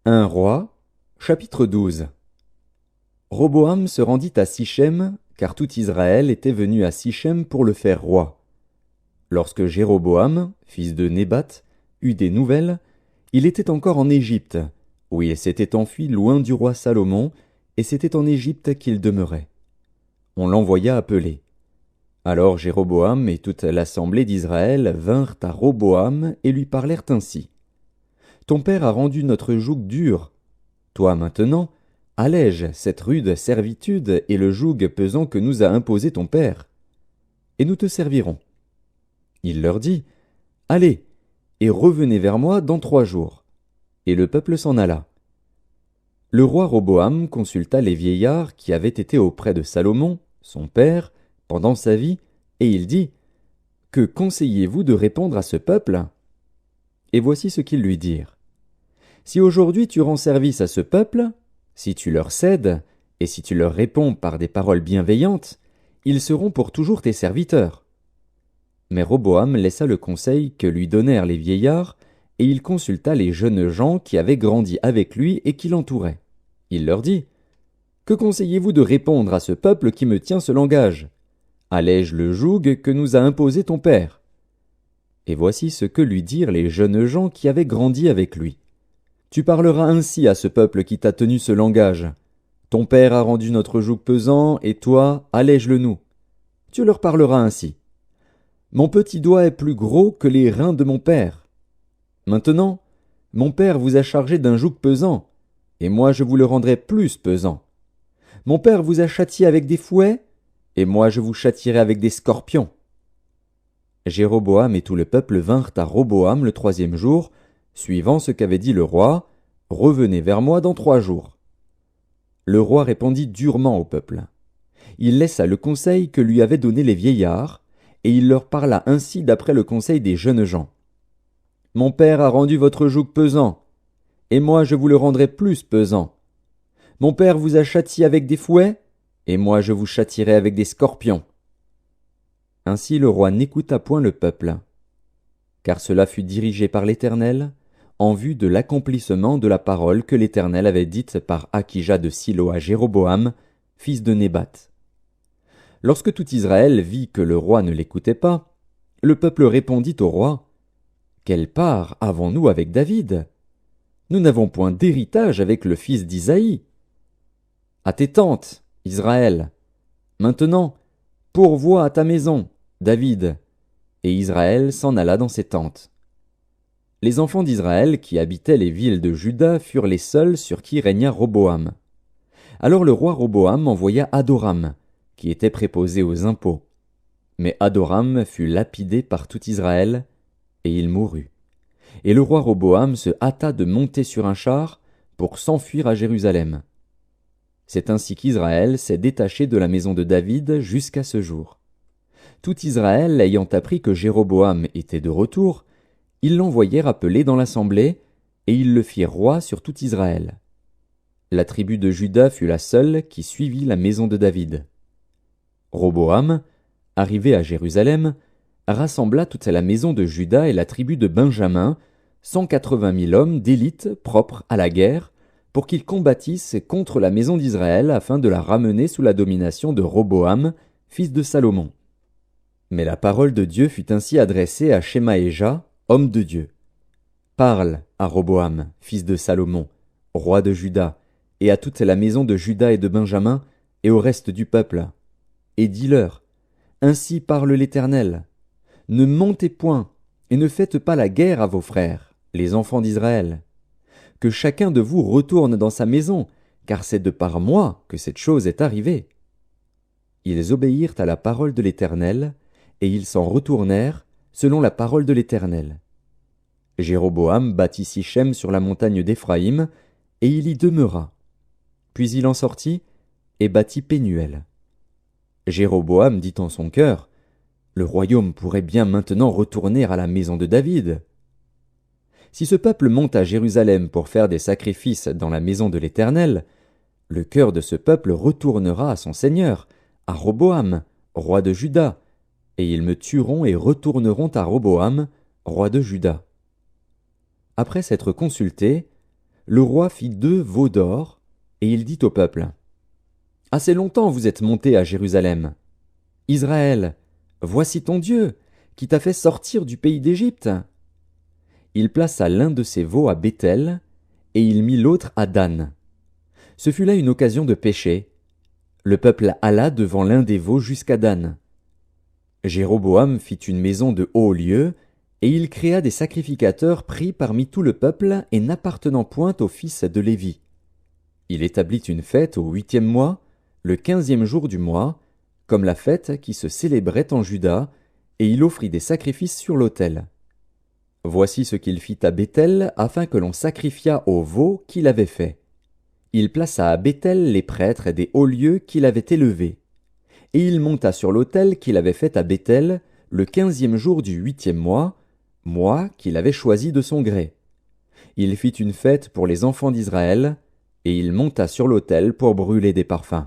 Un roi, chapitre 12. Roboam se rendit à Sichem, car tout Israël était venu à Sichem pour le faire roi. Lorsque Jéroboam, fils de Nébat, eut des nouvelles, il était encore en Égypte, où il s'était enfui loin du roi Salomon, et c'était en Égypte qu'il demeurait. On l'envoya appeler. Alors Jéroboam et toute l'assemblée d'Israël vinrent à Roboam et lui parlèrent ainsi. Ton père a rendu notre joug dur. Toi maintenant, allège cette rude servitude et le joug pesant que nous a imposé ton père, et nous te servirons. Il leur dit, Allez, et revenez vers moi dans 3 jours. Et le peuple s'en alla. Le roi Roboam consulta les vieillards qui avaient été auprès de Salomon, son père, pendant sa vie, et il dit, Que conseillez-vous de répondre à ce peuple? Et voici ce qu'ils lui dirent. Si aujourd'hui tu rends service à ce peuple, si tu leur cèdes, et si tu leur réponds par des paroles bienveillantes, ils seront pour toujours tes serviteurs. Mais Roboam laissa le conseil que lui donnèrent les vieillards, et il consulta les jeunes gens qui avaient grandi avec lui et qui l'entouraient. Il leur dit, Que conseillez-vous de répondre à ce peuple qui me tient ce langage? Allège le joug que nous a imposé ton père. Et voici ce que lui dirent les jeunes gens qui avaient grandi avec lui. Tu parleras ainsi à ce peuple qui t'a tenu ce langage. Ton père a rendu notre joug pesant, et toi, allège-le nous. Tu leur parleras ainsi. Mon petit doigt est plus gros que les reins de mon père. Maintenant, mon père vous a chargé d'un joug pesant, et moi je vous le rendrai plus pesant. Mon père vous a châtié avec des fouets, et moi je vous châtierai avec des scorpions. Jéroboam et tout le peuple vinrent à Roboam le 3e jour, suivant ce qu'avait dit le roi, Revenez vers moi dans 3 jours. Le roi répondit durement au peuple. Il laissa le conseil que lui avaient donné les vieillards, et il leur parla ainsi d'après le conseil des jeunes gens. Mon père a rendu votre joug pesant, et moi je vous le rendrai plus pesant. Mon père vous a châtié avec des fouets, et moi je vous châtierai avec des scorpions. Ainsi le roi n'écouta point le peuple, car cela fut dirigé par l'Éternel, en vue de l'accomplissement de la parole que l'Éternel avait dite par Akija de Silo à Jéroboam, fils de Nébat. Lorsque tout Israël vit que le roi ne l'écoutait pas, le peuple répondit au roi, Quelle part avons-nous avec David? Nous n'avons point d'héritage avec le fils d'Isaïe. À tes tentes, Israël. Maintenant, pourvois à ta maison, David. Et Israël s'en alla dans ses tentes. Les enfants d'Israël qui habitaient les villes de Juda furent les seuls sur qui régna Roboam. Alors le roi Roboam envoya Adoram, qui était préposé aux impôts. Mais Adoram fut lapidé par tout Israël, et il mourut. Et le roi Roboam se hâta de monter sur un char pour s'enfuir à Jérusalem. C'est ainsi qu'Israël s'est détaché de la maison de David jusqu'à ce jour. Tout Israël ayant appris que Jéroboam était de retour, ils l'envoyèrent appeler dans l'assemblée, et ils le firent roi sur tout Israël. La tribu de Juda fut la seule qui suivit la maison de David. Roboam, arrivé à Jérusalem, rassembla toute la maison de Juda et la tribu de Benjamin, 180 000 hommes d'élite propres à la guerre, pour qu'ils combattissent contre la maison d'Israël afin de la ramener sous la domination de Roboam, fils de Salomon. Mais la parole de Dieu fut ainsi adressée à Shemaéja, homme de Dieu. Parle à Roboam, fils de Salomon, roi de Juda, et à toute la maison de Juda et de Benjamin, et au reste du peuple. Et dis-leur, Ainsi parle l'Éternel. Ne montez point, et ne faites pas la guerre à vos frères, les enfants d'Israël. Que chacun de vous retourne dans sa maison, car c'est de par moi que cette chose est arrivée. Ils obéirent à la parole de l'Éternel, et ils s'en retournèrent, selon la parole de l'Éternel. Jéroboam bâtit Sichem sur la montagne d'Éphraïm, et il y demeura. Puis il en sortit, et bâtit Pénuel. Jéroboam dit en son cœur, Le royaume pourrait bien maintenant retourner à la maison de David. Si ce peuple monte à Jérusalem pour faire des sacrifices dans la maison de l'Éternel, le cœur de ce peuple retournera à son Seigneur, à Roboam, roi de Juda, et ils me tueront et retourneront à Roboam, roi de Juda. Après s'être consultés, le roi fit 2 veaux d'or, et il dit au peuple: Assez longtemps vous êtes montés à Jérusalem. Israël, voici ton Dieu, qui t'a fait sortir du pays d'Égypte. Il plaça l'un de ses veaux à Béthel, et il mit l'autre à Dan. Ce fut là une occasion de péché. Le peuple alla devant l'un des veaux jusqu'à Dan. Jéroboam fit une maison de haut lieu, et il créa des sacrificateurs pris parmi tout le peuple et n'appartenant point aux fils de Lévi. Il établit une fête au 8e mois, le 15e jour du mois, comme la fête qui se célébrait en Juda, et il offrit des sacrifices sur l'autel. Voici ce qu'il fit à Béthel afin que l'on sacrifiât au veau qu'il avait fait. Il plaça à Béthel les prêtres des hauts lieux qu'il avait élevés. Et il monta sur l'autel qu'il avait fait à Béthel le 15e jour du 8e mois qu'il avait choisi de son gré. Il fit une fête pour les enfants d'Israël, et il monta sur l'autel pour brûler des parfums.